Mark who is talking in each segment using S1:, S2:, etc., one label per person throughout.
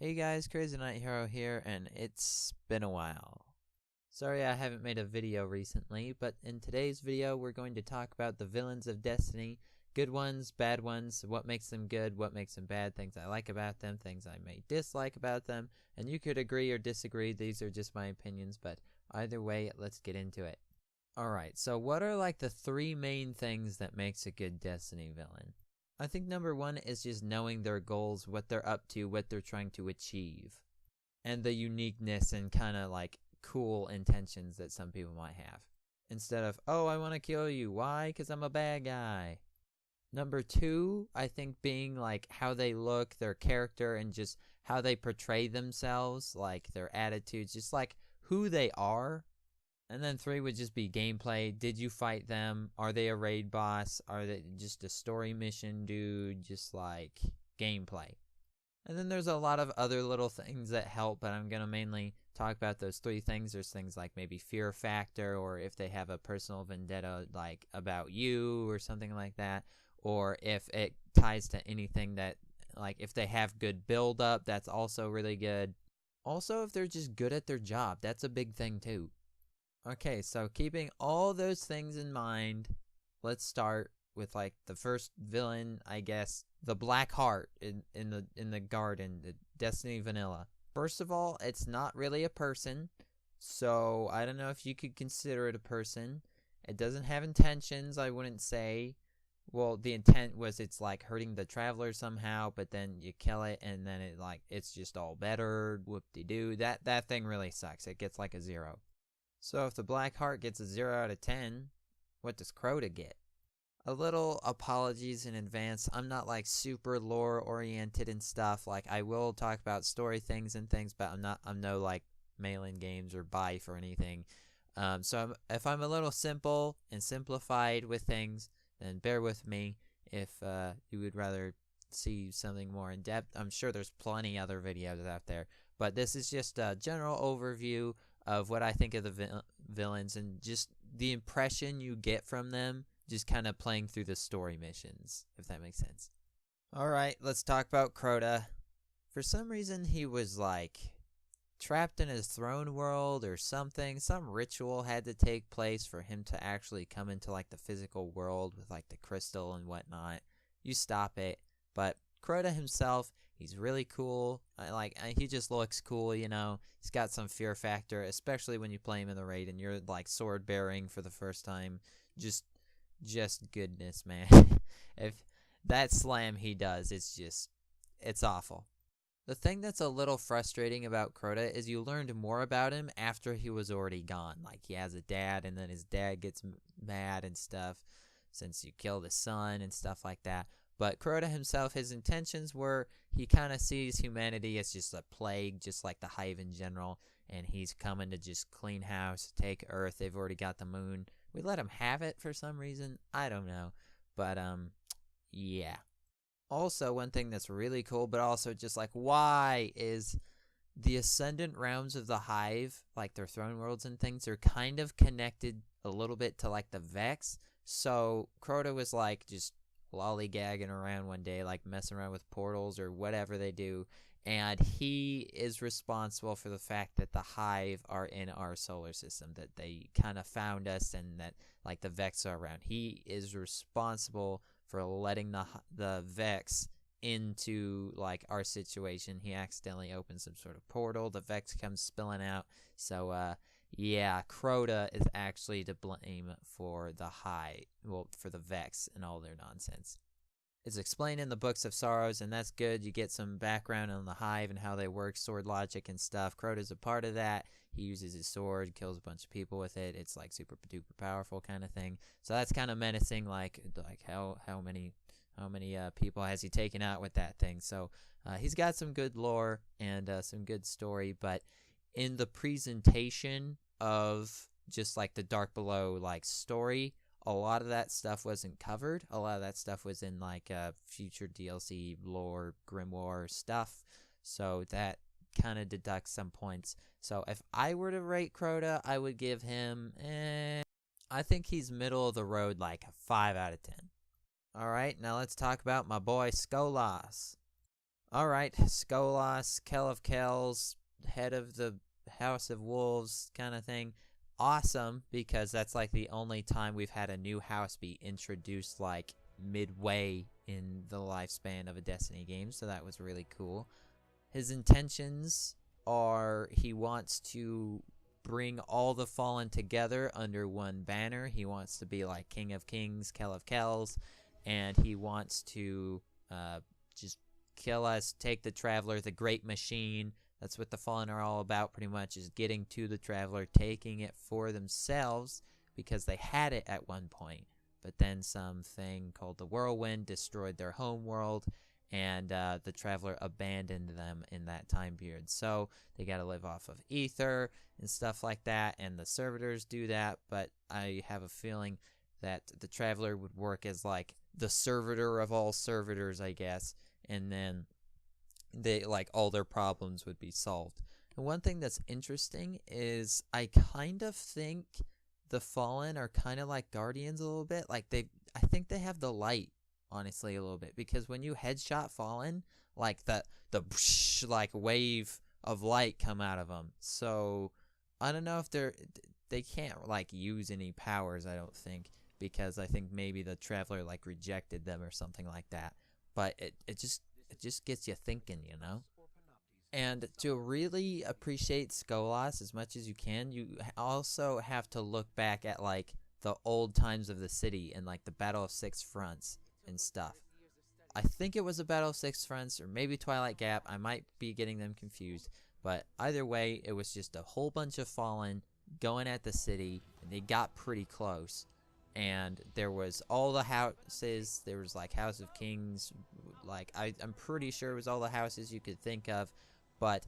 S1: Hey guys, CrazyKnightHero here, and it's been a while. Sorry I haven't made a video recently, but in today's video we're going to talk about the villains of Destiny. Good ones, bad ones, what makes them good, what makes them bad, things I like about them, things I may dislike about them, and you could agree or disagree, these are just my opinions, but either way, let's get into it. Alright, so what are like the three main things that makes a good Destiny villain? I think number one is just knowing their goals, what they're up to, what they're trying to achieve, and the uniqueness and kind of like cool intentions that some people might have. Instead of, oh, I want to kill you. Why? Because I'm a bad guy. Number two, I think being like how they look, their character, and just how they portray themselves, like their attitudes, just like who they are. And then three would just be gameplay. Did you fight them? Are they a raid boss? Are they just a story mission dude? Just like gameplay. And then there's a lot of other little things that help, but I'm going to mainly talk about those three things. There's things like maybe fear factor, or if they have a personal vendetta like about you or something like that. Or if it ties to anything that, like if they have good build up, that's also really good. Also, if they're just good at their job, that's a big thing too. Okay, so keeping all those things in mind, let's start with like the first villain, I guess, the Black Heart in the garden, the Destiny Vanilla. First of all, it's not really a person, so I don't know if you could consider it a person. It doesn't have intentions, I wouldn't say. Well, the intent was it's like hurting the traveler somehow, but then you kill it and then it's just all better. Whoop-de-doo. That thing really sucks. It gets like a 0. So if the Black Heart gets a 0 out of 10, what does CROTA get? A little apologies in advance. I'm not like super lore oriented and stuff. Like I will talk about story things and things, but I'm no like mail-in games or buy for anything. So if I'm a little simple and simplified with things, then bear with me. If you would rather see something more in depth, I'm sure there's plenty other videos out there. But this is just a general overview of what I think of the villains and just the impression you get from them just kind of playing through the story missions, if that makes sense. Alright, let's talk about CROTA. For some reason, he was like trapped in his throne world or something. Some ritual had to take place for him to actually come into like the physical world with like the crystal and whatnot. You stop it. But CROTA himself, he's really cool. He just looks cool, you know. He's got some fear factor, especially when you play him in the raid and you're like sword bearing for the first time. Just goodness, man. If that slam he does, it's awful. The thing that's a little frustrating about CROTA is you learned more about him after he was already gone. Like he has a dad and then his dad gets mad and stuff since you killed his son and stuff like that. But CROTA himself, his intentions were he kind of sees humanity as just a plague, just like the Hive in general, and he's coming to just clean house, take Earth. They've already got the moon. We let him have it for some reason. I don't know. But, yeah. Also, one thing that's really cool, but also just like, why is the Ascendant realms of the Hive, like their throne worlds and things, are kind of connected a little bit to like the Vex. So CROTA was like just lollygagging around one day, like messing around with portals or whatever they do, and he is responsible for the fact that the Hive are in our solar system, that they kind of found us and that like the Vex are around. He is responsible for letting the Vex into like our situation. He accidentally opens some sort of portal, the Vex comes spilling out. So yeah, CROTA is actually to blame for the Hive, well, for the Vex and all their nonsense. It's explained in the Books of Sorrows, and that's good. You get some background on the Hive and how they work, sword logic and stuff. CROTA's a part of that. He uses his sword, kills a bunch of people with it. It's like super duper powerful kind of thing. So that's kind of menacing. Like how many people has he taken out with that thing? So he's got some good lore and some good story, but in the presentation of just like the Dark Below like story, a lot of that stuff wasn't covered. A lot of that stuff was in like future DLC lore, grimoire stuff. So that kind of deducts some points. So if I were to rate CROTA, I would give him, I think he's middle of the road, like a 5 out of 10. Alright, now let's talk about my boy SKOLAS. Alright, SKOLAS, Kell of Kells, head of the House of Wolves kind of thing. Awesome, because that's like the only time we've had a new house be introduced like midway in the lifespan of a Destiny game, so that was really cool. His intentions are he wants to bring all the Fallen together under one banner. He wants to be like King of Kings, Kell of Kells, and he wants to just kill us, take the Traveler, the Great Machine. That's what the Fallen are all about, pretty much, is getting to the Traveler, taking it for themselves, because they had it at one point. But then something called the Whirlwind destroyed their home world, and the Traveler abandoned them in that time period. So they got to live off of ether and stuff like that, and the servitors do that, but I have a feeling that the Traveler would work as like the servitor of all servitors, I guess, and then they like all their problems would be solved. And one thing that's interesting is I kind of think the Fallen are kind of like Guardians a little bit. Like I think they have the light, honestly, a little bit, because when you headshot Fallen, like the like wave of light come out of them. So I don't know if they can't like use any powers, I don't think, because I think maybe the Traveler like rejected them or something like that. But it just gets you thinking, you know? And to really appreciate SKOLAS as much as you can, you also have to look back at like the old times of the city and like the Battle of Six Fronts and stuff. I think it was the Battle of Six Fronts or maybe Twilight Gap. I might be getting them confused. But either way, it was just a whole bunch of Fallen going at the city, and they got pretty close. And there was all the houses. There was like House of Kings. Like I'm pretty sure it was all the houses you could think of. But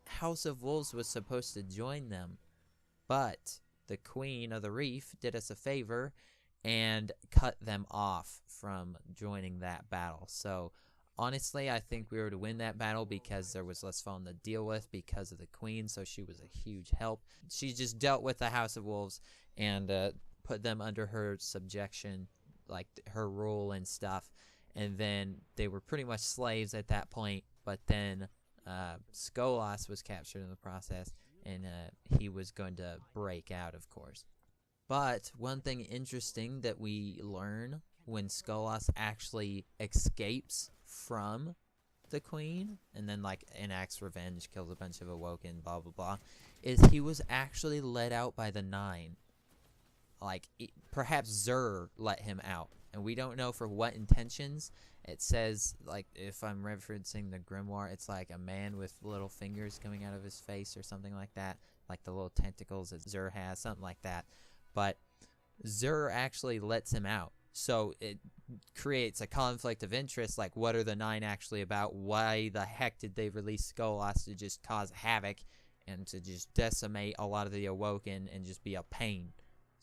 S1: House of Wolves was supposed to join them. But the Queen of the Reef did us a favor and cut them off from joining that battle. So honestly, I think we were to win that battle because there was less Fallen to deal with because of the Queen. So she was a huge help. She just dealt with the House of Wolves and put them under her subjection, like her rule and stuff. And then they were pretty much slaves at that point. But then SKOLAS was captured in the process, and he was going to break out, of course. But one thing interesting that we learn when SKOLAS actually escapes from the Queen and then like enacts revenge, kills a bunch of Awoken, blah blah blah, is he was actually let out by the Nine. Like perhaps Xur let him out, and we don't know for what intentions. It says, like, if I'm referencing the grimoire, it's like a man with little fingers coming out of his face or something like that, like the little tentacles that Xur has, something like that. But Xur actually lets him out, so it creates a conflict of interest. Like, what are the Nine actually about? Why the heck did they release SKOLAS to just cause havoc and to just decimate a lot of the Awoken and just be a pain?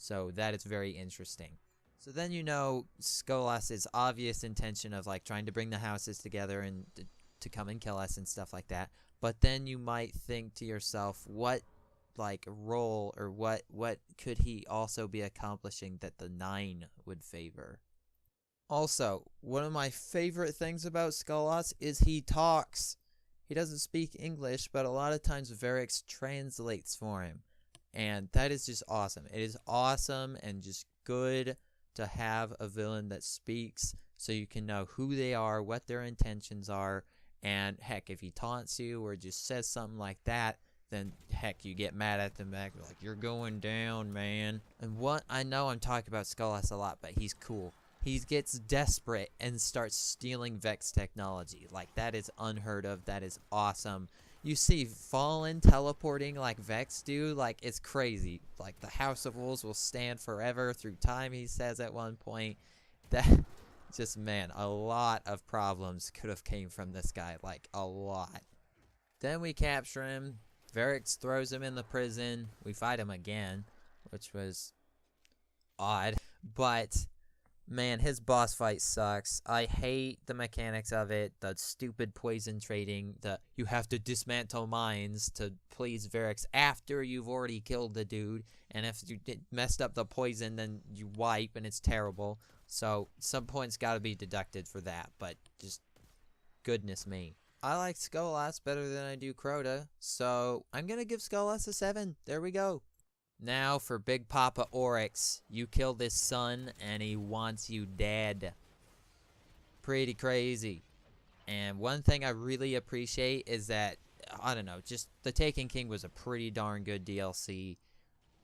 S1: So that is very interesting. So then you know SKOLAS' obvious intention of like trying to bring the houses together and to come and kill us and stuff like that. But then you might think to yourself, what like role or what could he also be accomplishing that the Nine would favor? Also, one of my favorite things about SKOLAS is he talks. He doesn't speak English, but a lot of times ORYX translates for him. And that is just awesome. It is awesome and just good to have a villain that speaks so you can know who they are, what their intentions are, and heck, if he taunts you or just says something like that, then heck, you get mad at them back, like, you're going down, man. And what, I know I'm talking about SKOLAS a lot, but he's cool. He gets desperate and starts stealing Vex technology. Like, that is unheard of. That is awesome. You see Fallen teleporting like Vex do, like, it's crazy. Like, the House of Wolves will stand forever through time, he says at one point. That, just, man, a lot of problems could have came from this guy, like, a lot. Then we capture him. ORYX throws him in the prison. We fight him again, which was odd. But man, his boss fight sucks. I hate the mechanics of it, the stupid poison trading, the you have to dismantle mines to please ORYX after you've already killed the dude, and if you messed up the poison, then you wipe, and it's terrible. So some points gotta be deducted for that, but just goodness me. I like SKOLAS better than I do CROTA, so I'm gonna give SKOLAS a 7. There we go. Now for Big Papa ORYX. You killed his son, and he wants you dead. Pretty crazy. And one thing I really appreciate is that, I don't know, just The Taken King was a pretty darn good DLC.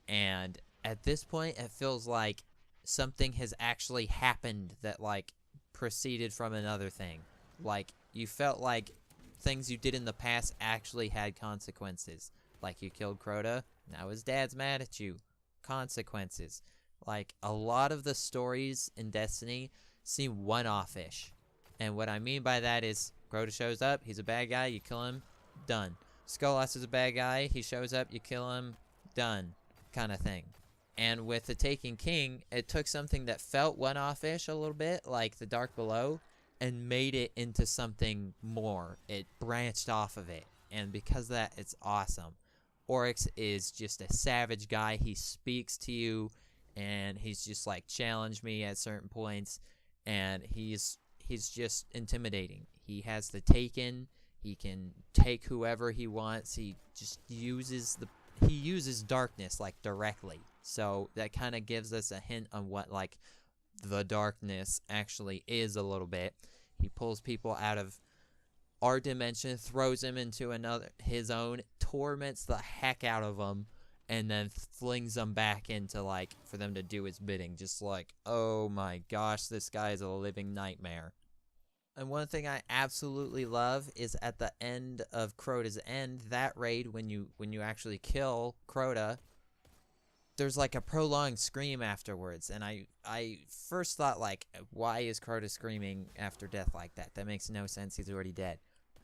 S1: And at this point, it feels like something has actually happened that, like, proceeded from another thing. Like, you felt like things you did in the past actually had consequences. Like, you killed Crota, now his dad's mad at you. Consequences. Like, a lot of the stories in Destiny seem one-off-ish. And what I mean by that is, Crota shows up, he's a bad guy, you kill him, done. SKOLAS is a bad guy, he shows up, you kill him, done. Kind of thing. And with The Taken King, it took something that felt one-off-ish a little bit, like The Dark Below, and made it into something more. It branched off of it. And because of that, it's awesome. ORYX is just a savage guy. He speaks to you, and he's just like, challenge me at certain points, and he's just intimidating. He has the Taken. He can take whoever he wants. He just uses darkness, like, directly. So that kind of gives us a hint on what, like, the darkness actually is a little bit. He pulls people out of our dimension, throws them into his own, torments the heck out of them, and then flings them back into, like, for them to do his bidding. Just like, oh my gosh, this guy is a living nightmare. And one thing I absolutely love is at the end of Crota's End, that raid, when you actually kill Crota, there's like a prolonged scream afterwards. And I first thought, like, why is Crota screaming after death like that? That makes no sense, he's already dead.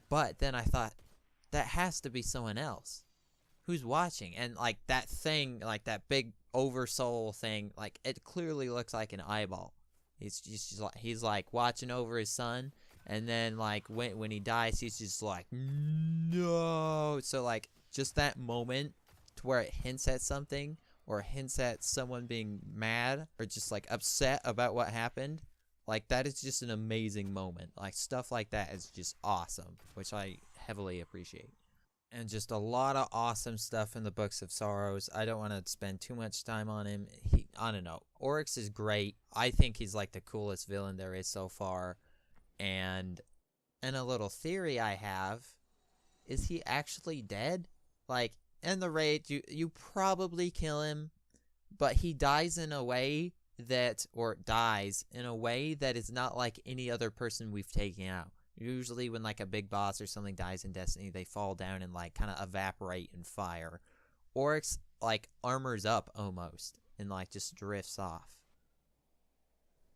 S1: But then I thought, that has to be someone else who's watching. And, like, that thing, like, that big oversoul thing, like, it clearly looks like an eyeball. He's like watching over his son, and then, like, when he dies, he's just like, no. So, like, just that moment to where it hints at something, or hints at someone being mad or just, like, upset about what happened, like, that is just an amazing moment. Like, stuff like that is just awesome, which I heavily appreciate. And just a lot of awesome stuff in the Books of Sorrows. I don't want to spend too much time on him. I don't know. ORYX is great. I think he's, like, the coolest villain there is so far. And a little theory I have, is he actually dead? Like, in the raid, you probably kill him, but he dies in a way that is not like any other person we've taken out. Usually when, like, a big boss or something dies in Destiny, they fall down and, like, kind of evaporate in fire. ORYX, like, armors up almost and, like, just drifts off.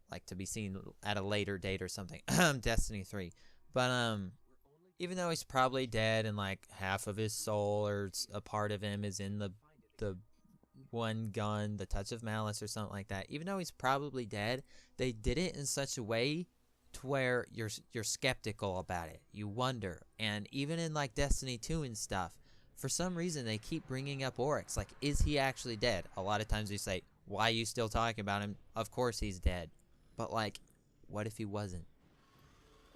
S1: Like, to be seen at a later date or something. Destiny 3. But, even though he's probably dead and, like, half of his soul or a part of him is in the one gun, the Touch of Malice or something like that, even though he's probably dead, they did it in such a way to where you're skeptical about it. You wonder. And even in, like, Destiny 2 and stuff, for some reason they keep bringing up ORYX. Like, is he actually dead? A lot of times you say, why are you still talking about him? Of course he's dead. But, like, what if he wasn't?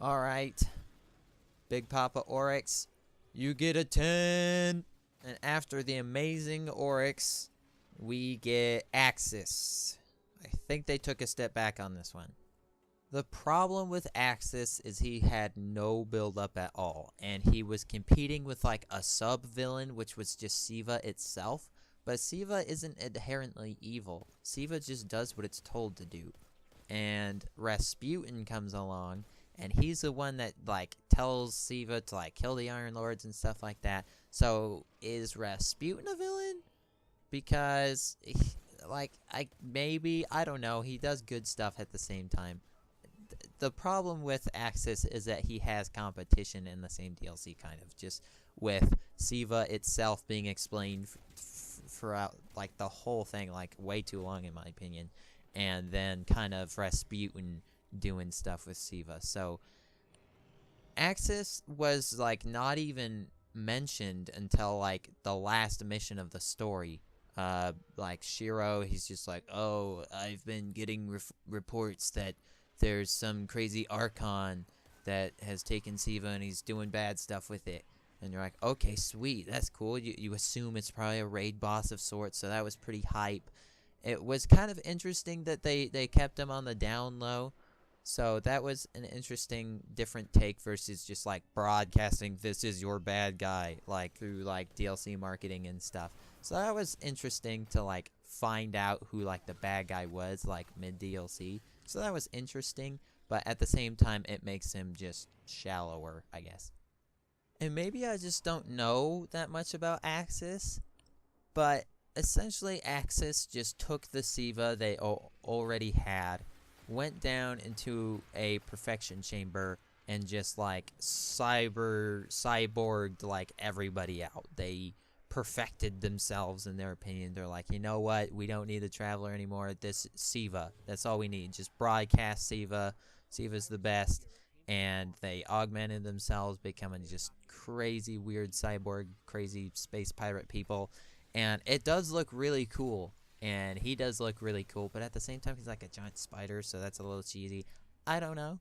S1: Alright. Big Papa ORYX, you get a 10. And after the amazing ORYX, we get AKSIS. I think they took a step back on this one. The problem with AKSIS is he had no build-up at all, and he was competing with, like, a sub-villain, which was just Siva itself, but Siva isn't inherently evil. Siva just does what it's told to do. And Rasputin comes along, and he's the one that, like, tells Siva to, like, kill the Iron Lords and stuff like that. So, is Rasputin a villain? Because, I don't know, he does good stuff at the same time. The problem with AKSIS is that he has competition in the same DLC, kind of, just with Siva itself being explained throughout, like, the whole thing, like, way too long in my opinion, and then kind of Rasputin doing stuff with Siva. So AKSIS was, like, not even mentioned until, like, the last mission of the story. Like, Shiro, he's just like, oh, I've been getting reports that there's some crazy Archon that has taken Siva and he's doing bad stuff with it. And you're like, okay, sweet, that's cool. You assume it's probably a raid boss of sorts, so that was pretty hype. It was kind of interesting that they kept him on the down low. So that was an interesting, different take versus just like broadcasting, this is your bad guy, like through like DLC marketing and stuff. So that was interesting to like find out who like the bad guy was like mid DLC. So that was interesting, but at the same time it makes him just shallower, I guess. And maybe I just don't know that much about AKSIS, but essentially AKSIS just took the Siva they already had, went down into a perfection chamber, and just like cyborged like everybody out. They perfected themselves in their opinion. They're like, you know what, we don't need the Traveler anymore. This Siva, that's all we need. Just broadcast Siva. Siva's the best. And they augmented themselves, becoming just crazy, weird cyborg, crazy space pirate people. And it does look really cool. And he does look really cool. But at the same time, he's like a giant spider, so that's a little cheesy. I don't know.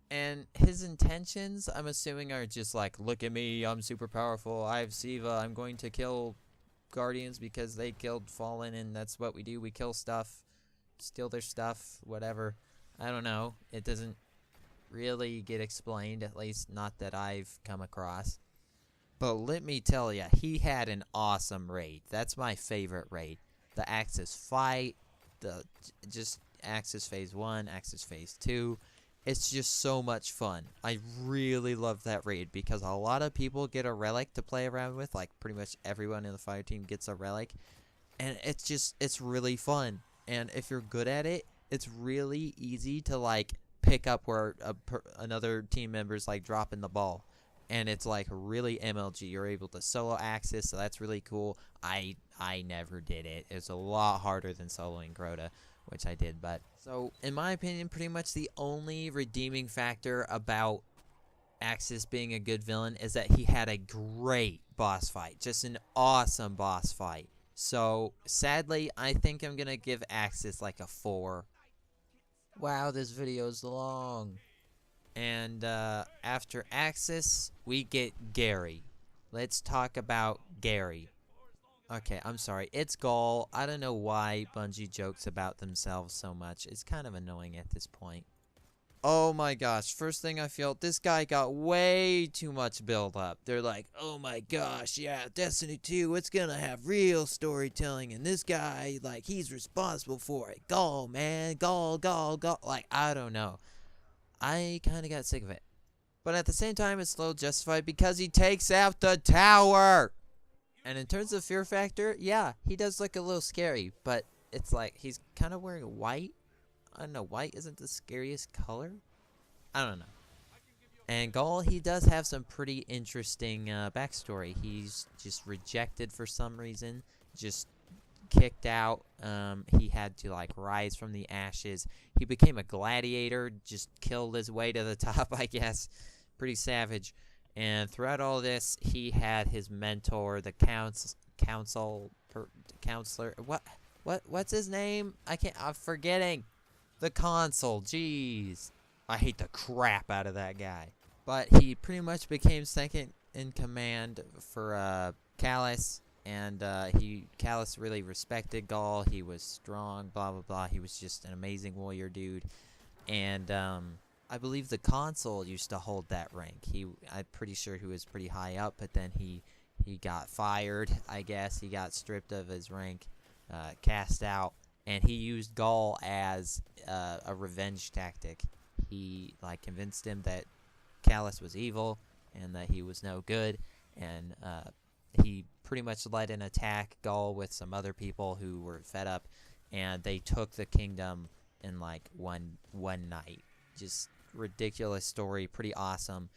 S1: And his intentions, I'm assuming, are just like, look at me, I'm super powerful, I have Siva, I'm going to kill Guardians because they killed Fallen, and that's what we do. We kill stuff, steal their stuff, whatever. I don't know. It doesn't really get explained, at least not that I've come across. But let me tell ya, he had an awesome raid. That's my favorite raid. The AKSIS fight, just AKSIS Phase 1, AKSIS Phase 2. It's just so much fun. I really love that raid because a lot of people get a relic to play around with. Like, pretty much everyone in the fire team gets a relic. And it's really fun. And if you're good at it, it's really easy to, like, pick up where another team member's, like, dropping the ball. And it's, like, really MLG. You're able to solo AKSIS, so that's really cool. I never did it. It's a lot harder than soloing CROTA, which I did. But so, in my opinion, pretty much the only redeeming factor about AKSIS being a good villain is that he had a great boss fight. Just an awesome boss fight. So, sadly, I think I'm going to give AKSIS, like, a 4. Wow, this video's long. And after AKSIS, we get Gary. Let's talk about Gary. Okay, I'm sorry. It's GHAUL. I don't know why Bungie jokes about themselves so much. It's kind of annoying at this point. Oh my gosh. First thing I feel, this guy got way too much build up. They're like, oh my gosh, yeah, Destiny 2, it's gonna have real storytelling, and this guy, like, he's responsible for it. GHAUL, man. GHAUL, GHAUL, GHAUL. Like, I don't know. I kind of got sick of it. But at the same time, it's still justified because he takes out the tower. And in terms of fear factor, yeah, he does look a little scary. But it's like he's kind of wearing white. I don't know, white isn't the scariest color? I don't know. And GHAUL, he does have some pretty interesting backstory. He's just rejected for some reason. Just kicked out. He had to like rise from the ashes. He became a gladiator, just killed his way to the top, I guess. Pretty savage. And throughout all this, he had his mentor, the counselor. What's his name? I'm forgetting. The consul. Jeez, I hate the crap out of that guy. But he pretty much became second in command for CALUS. And CALUS really respected GHAUL. He was strong, blah, blah, blah. He was just an amazing warrior dude. And I believe the consul used to hold that rank. I'm pretty sure he was pretty high up, but then he got fired, I guess. He got stripped of his rank, cast out. And he used GHAUL as a revenge tactic. He like convinced him that CALUS was evil and that he was no good. And he pretty much led an attack, GHAUL, with some other people who were fed up, and they took the kingdom in like one night. Just ridiculous story, pretty awesome.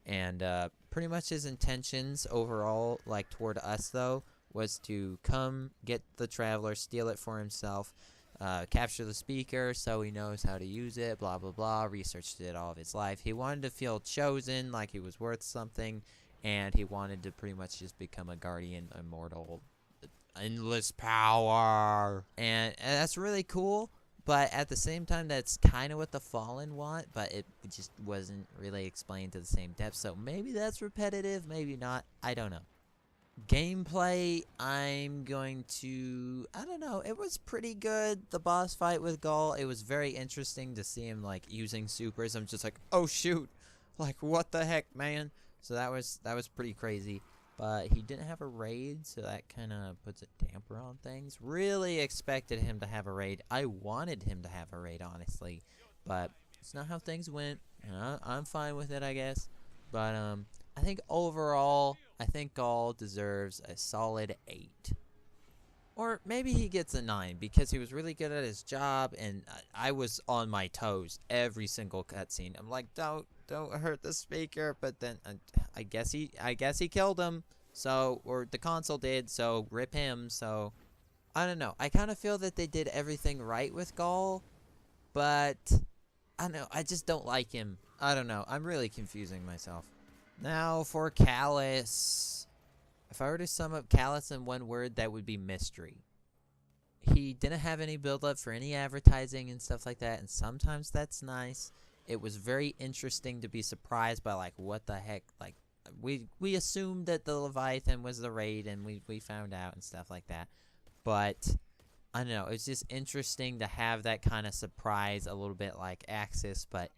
S1: And pretty much his intentions overall, like toward us though, was to come get the Traveler, steal it for himself, capture the speaker so he knows how to use it, blah blah blah. Researched it all of his life. He wanted to feel chosen, like he was worth something. And he wanted to pretty much just become a guardian, immortal, endless power. And that's really cool. But at the same time, that's kind of what the Fallen want, but it just wasn't really explained to the same depth. So maybe that's repetitive, maybe not. I don't know. Gameplay, I'm going to... I don't know. It was pretty good. The boss fight with GHAUL, it was very interesting to see him, like, using supers. I'm just like, oh, shoot. Like, what the heck, man? So that was pretty crazy. But he didn't have a raid, so that kind of puts a damper on things. Really expected him to have a raid. I wanted him to have a raid, honestly. But it's not how things went. And I'm fine with it, I guess. But I think overall, I think GHAUL deserves a solid 8. Or maybe he gets a 9 because he was really good at his job, and I was on my toes every single cutscene. I'm like, don't hurt the speaker, but then I guess he killed him. So, or the console did, so rip him. So I don't know. I kind of feel that they did everything right with GHAUL, but I don't know. I just don't like him. I don't know. I'm really confusing myself. Now for CALUS. If I were to sum up CALUS in one word, that would be mystery. He didn't have any build-up for any advertising and stuff like that, and sometimes that's nice. It was very interesting to be surprised by, like, what the heck, like, we assumed that the Leviathan was the raid, and we found out and stuff like that. But I don't know, it's just interesting to have that kind of surprise, a little bit like AKSIS, but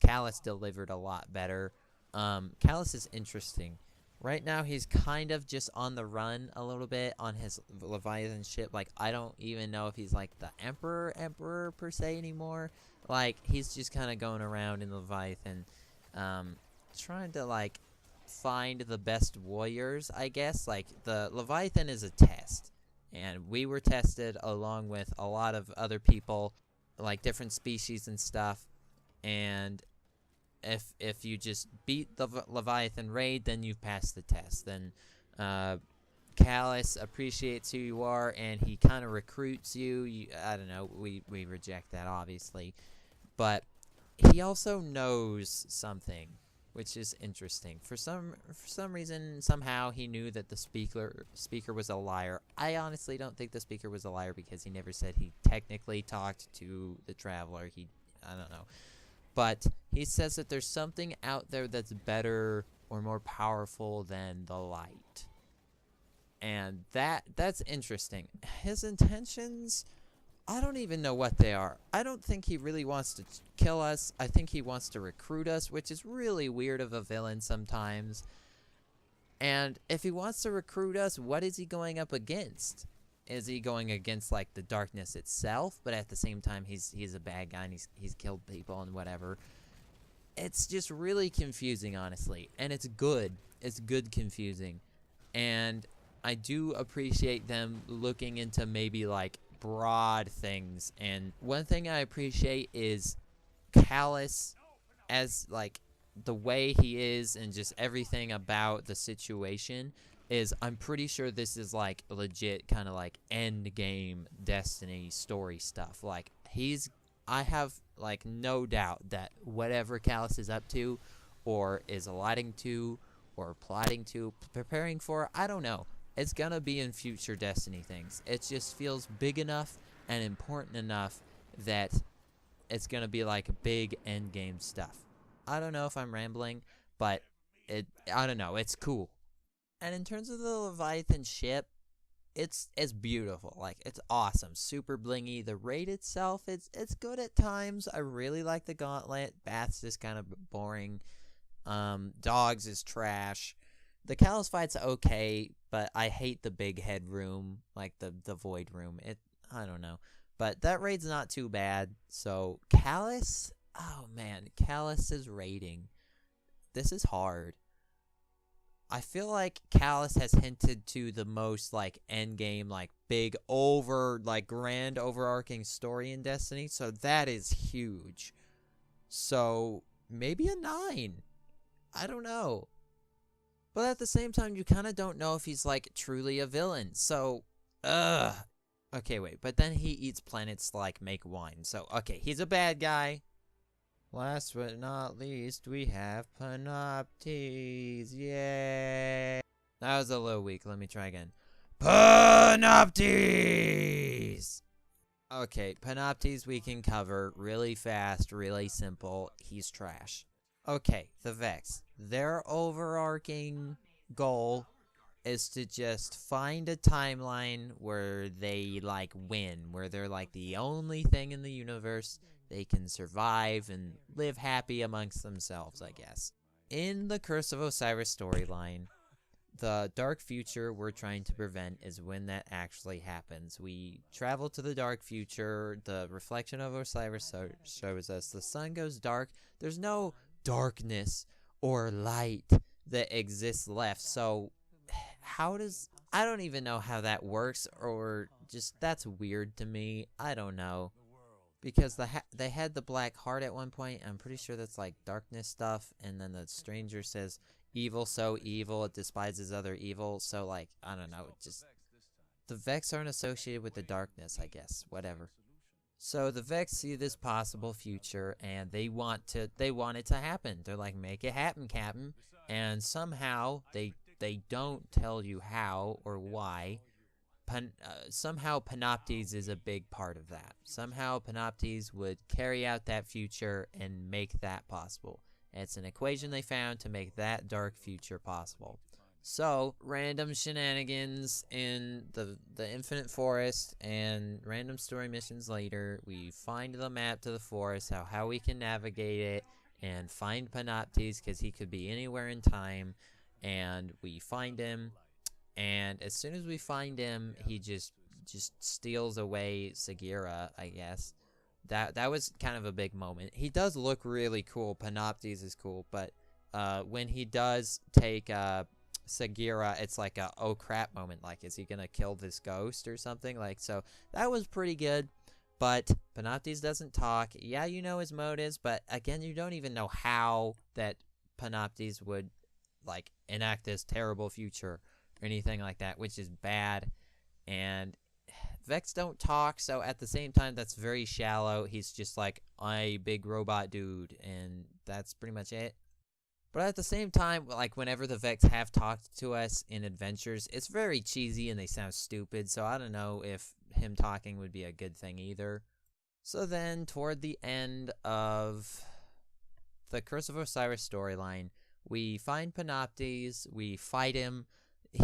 S1: CALUS delivered a lot better. CALUS is interesting. Right now, he's kind of just on the run a little bit on his Leviathan ship. Like, I don't even know if he's, like, the Emperor per se anymore. Like, he's just kind of going around in Leviathan, trying to, like, find the best warriors, I guess. Like, the Leviathan is a test, and we were tested along with a lot of other people, like, different species and stuff, and if you just beat the Leviathan raid, then you've passed the test. Then CALUS appreciates who you are, and he kind of recruits you. I don't know. We reject that, obviously. But he also knows something, which is interesting. For some reason, somehow, he knew that the speaker was a liar. I honestly don't think the speaker was a liar because he never said he technically talked to the Traveler. I don't know. But he says that there's something out there that's better or more powerful than the light. And that's interesting. His intentions, I don't even know what they are. I don't think he really wants to kill us. I think he wants to recruit us, which is really weird of a villain sometimes. And if he wants to recruit us, what is he going up against? Is he going against, like, the darkness itself, but at the same time he's a bad guy and he's killed people and whatever? It's just really confusing, honestly, and it's good. It's good confusing, and I do appreciate them looking into maybe, like, broad things. And one thing I appreciate is CALUS, as, like, the way he is and just everything about the situation is, I'm pretty sure this is, like, legit kind of, like, end game Destiny story stuff. Like, I have, like, no doubt that whatever CALUS is up to, or is allotting to, or plotting to, preparing for, I don't know, it's gonna be in future Destiny things. It just feels big enough and important enough that it's gonna be, like, big end game stuff. I don't know if I'm rambling, but I don't know, it's cool. And in terms of the Leviathan ship, it's beautiful. Like, it's awesome. Super blingy. The raid itself, it's good at times. I really like the gauntlet. Bath's just kind of boring. Dogs is trash. The CALUS fight's okay, but I hate the big head room, like the void room. I don't know. But that raid's not too bad. So, CALUS, oh man, CALUS's raiding. This is hard. I feel like CALUS has hinted to the most, like, endgame, like, big like, grand overarching story in Destiny, so that is huge. So, maybe a 9. I don't know. But at the same time, you kind of don't know if he's, like, truly a villain, so, okay, wait, but then he eats planets to, like, make wine, so, okay, he's a bad guy. Last but not least, we have PANOPTES. Yay! That was a little weak. Let me try again. PANOPTES! Okay, Panoptes we can cover really fast, really simple. He's trash. Okay, the Vex. Their overarching goal is to just find a timeline where they, like, win, where they're, like, the only thing in the universe. They can survive and live happy amongst themselves, I guess. In the Curse of Osiris storyline, the dark future we're trying to prevent is when that actually happens. We travel to the dark future. The reflection of Osiris shows us the sun goes dark. There's no darkness or light that exists left. So how does... I don't even know how that works, or just that's weird to me. I don't know. Because they had the black heart at one point. I'm pretty sure that's like darkness stuff. And then the stranger says, evil so evil, it despises other evil. So, like, I don't know. Just the Vex aren't associated with the darkness, I guess. Whatever. So the Vex see this possible future, and they want it to happen. They're like, make it happen, Captain. And somehow they don't tell you how or why. Somehow Panoptes is a big part of that. Somehow Panoptes would carry out that future and make that possible. It's an equation they found to make that dark future possible. So, random shenanigans in the Infinite Forest and random story missions later, we find the map to the forest, how we can navigate it, and find Panoptes, because he could be anywhere in time, and we find him. And as soon as we find him, he just steals away Sagira, I guess. That was kind of a big moment. He does look really cool. Panoptes is cool, but when he does take Sagira, it's like a oh crap moment. Like, is he gonna kill this ghost or something? Like, so that was pretty good. But Panoptes doesn't talk. Yeah, you know his motives, but again, you don't even know how that Panoptes would, like, enact this terrible future or anything like that, which is bad. And Vex don't talk, so at the same time, that's very shallow. He's just like, I big robot dude, and that's pretty much it. But at the same time, like, whenever the Vex have talked to us in adventures, it's very cheesy and they sound stupid, so I don't know if him talking would be a good thing either. So then, toward the end of the Curse of Osiris storyline, we find Panoptes, we fight him.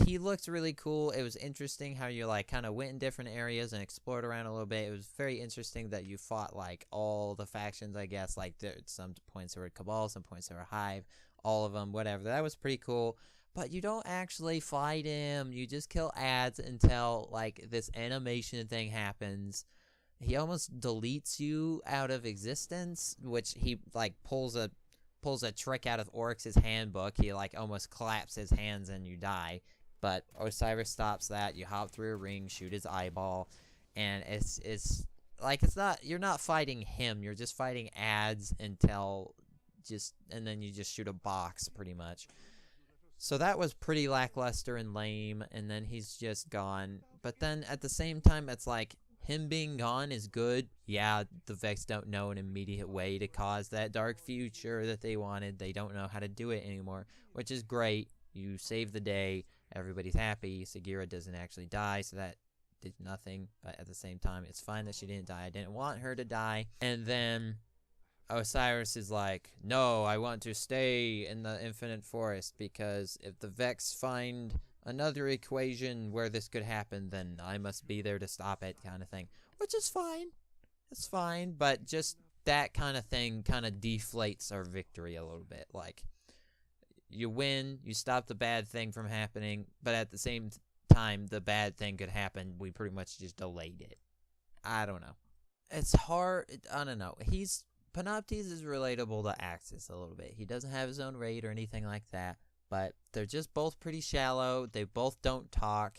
S1: He looked really cool. It was interesting how you, like, kind of went in different areas and explored around a little bit. It was very interesting that you fought, like, all the factions, I guess. Like, there some points there were Cabal, some points there were Hive, all of them, whatever. That was pretty cool. But you don't actually fight him. You just kill ads until, like, this animation thing happens. He almost deletes you out of existence, which he, like, pulls a trick out of ORYX's handbook. He, like, almost claps his hands and you die. But Osiris stops that. You hop through a ring, shoot his eyeball, and it's like, it's not, you're not fighting him. You're just fighting ads until and then you just shoot a box pretty much. So that was pretty lackluster and lame, and then he's just gone. But then at the same time, it's like, him being gone is good. Yeah, the Vex don't know an immediate way to cause that dark future that they wanted. They don't know how to do it anymore, which is great. You save the day. Everybody's happy. Sagira doesn't actually die, so that did nothing. But at the same time, it's fine that she didn't die. I didn't want her to die. And then Osiris is like, no, I want to stay in the Infinite Forest, because if the Vex find another equation where this could happen, then I must be there to stop it, kind of thing. Which is fine. It's fine, but just that kind of thing kind of deflates our victory a little bit. Like, you win, you stop the bad thing from happening, but at the same time, the bad thing could happen. We pretty much just delayed it. I don't know. It's hard. I don't know. Panoptes is relatable to AKSIS a little bit. He doesn't have his own raid or anything like that. But they're just both pretty shallow. They both don't talk.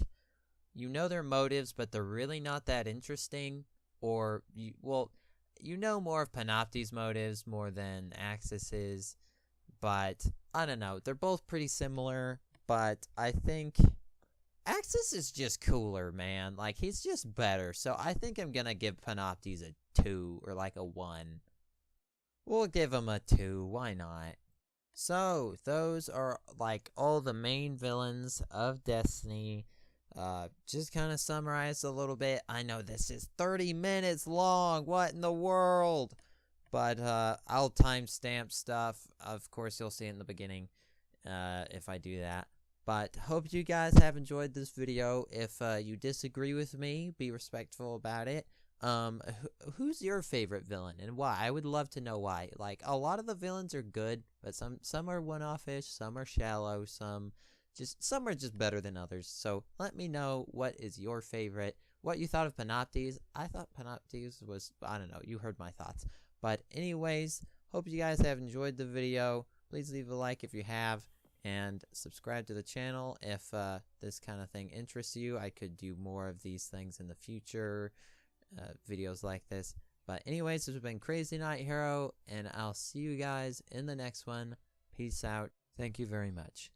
S1: You know their motives, but they're really not that interesting. Or, you know more of Panoptes' motives more than AKSIS'. But, I don't know. They're both pretty similar. But I think AKSIS is just cooler, man. Like, he's just better. So I think I'm going to give Panoptes a 2 or like a 1. We'll give him a 2. Why not? So, those are, like, all the main villains of Destiny. just kind of summarize a little bit. I know this is 30 minutes long. What in the world? But I'll timestamp stuff. Of course, you'll see it in the beginning if I do that. But hope you guys have enjoyed this video. If you disagree with me, be respectful about it. Who's your favorite villain and why? I would love to know why. Like, a lot of the villains are good, but some are one-off-ish, some are shallow, some are just better than others. So let me know what is your favorite, what you thought of Panoptes. I thought Panoptes was, I don't know, you heard my thoughts. But anyways, hope you guys have enjoyed the video. Please leave a like if you have, and subscribe to the channel if this kind of thing interests you. I could do more of these things in the future, videos like this. But anyways, this has been CrazyKnightHero, and I'll see you guys in the next one. Peace out. Thank you very much.